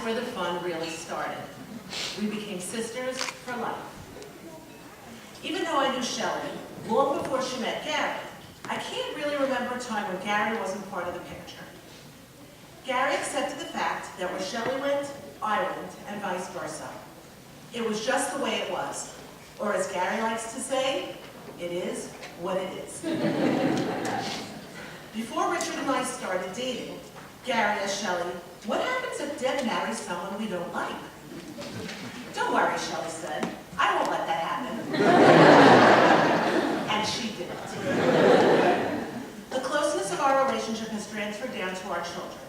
where the fun really started. We became sisters for life. Even though I knew Shelley long before she met Gary, I can't really remember a time when Gary wasn't part of the picture. Gary accepted the fact that where Shelley went, I went, and vice versa. It was just the way it was. Or as Gary likes to say, it is what it is. Before Richard and I started dating, Gary asked Shelley, "What happens if Deb marries someone we don't like?" "Don't worry," Shelley said. "I won't let that happen." And she didn't. The closeness of our relationship has transferred down to our children.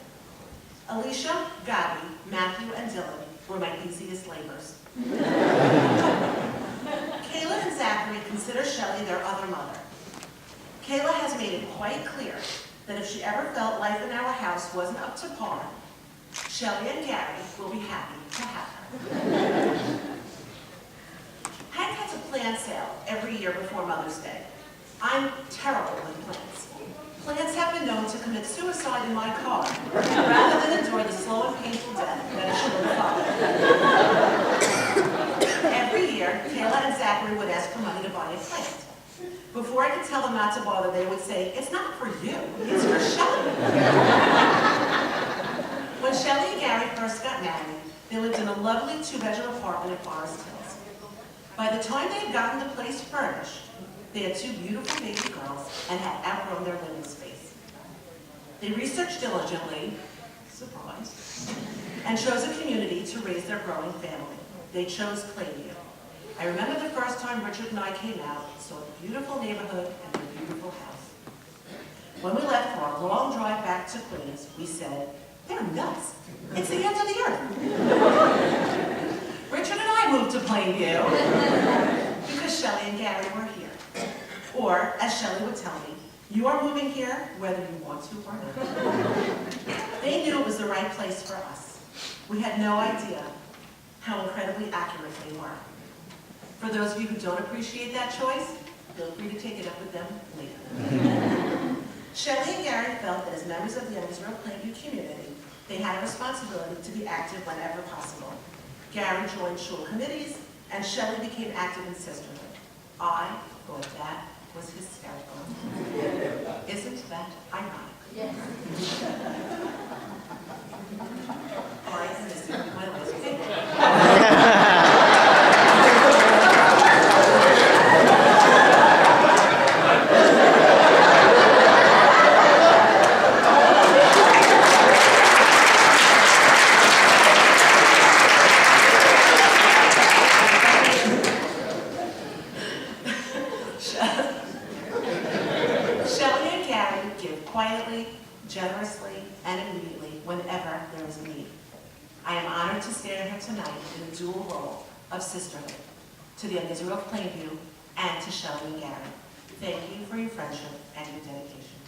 Alicia, Gabi, Matthew, and Dylan were my easiest labors. Kayla and Zachary consider Shelley their other mother. Kayla has made it quite clear that if she ever felt life in our house wasn't up to par, Shelley and Gary will be happy to have her. Hank has a plant sale every year before Mother's Day. I'm terrible with plants. Plants have been known to commit suicide in my car rather than endure the slow and painful death that is sure to follow. Every year, Kayla and Zachary would ask for money to buy a plant. Before I could tell them not to bother, they would say, "It's not for you, it's for Shelley." When Shelley and Gary first got married, they lived in a lovely two-bedroom apartment in Forest Hills. By the time they had gotten the place furnished, they had two beautiful baby girls and had outgrown their living space. They researched diligently, surprise, and chose a community to raise their growing family. They chose Plainview. I remember the first time Richard and I came out, saw a beautiful neighborhood and a beautiful house. When we left for our long drive back to Queens, we said, "They're nuts. It's the end of the earth." Richard and I moved to Plainview because Shelley and Gary were here. Or, as Shelley would tell me, "You are moving here whether you want to or not." They knew it was the right place for us. We had no idea how incredibly accurate they were. For those of you who don't appreciate that choice, feel free to take it up with them later. Shelley and Gary felt that as members of the Youngsville Plainview community, they had a responsibility to be active whenever possible. Gary joined shul committees, and Shelley became active in sisterhood. I thought that was hysterical. Isn't that ironic? Yes. I am missing my last paper. Quietly, generously, and immediately whenever there is a need. I am honored to stand here tonight in the dual role of sisterhood to the Youngsville of Plainview and to Shelley and Gary. Thank you for your friendship and your dedication.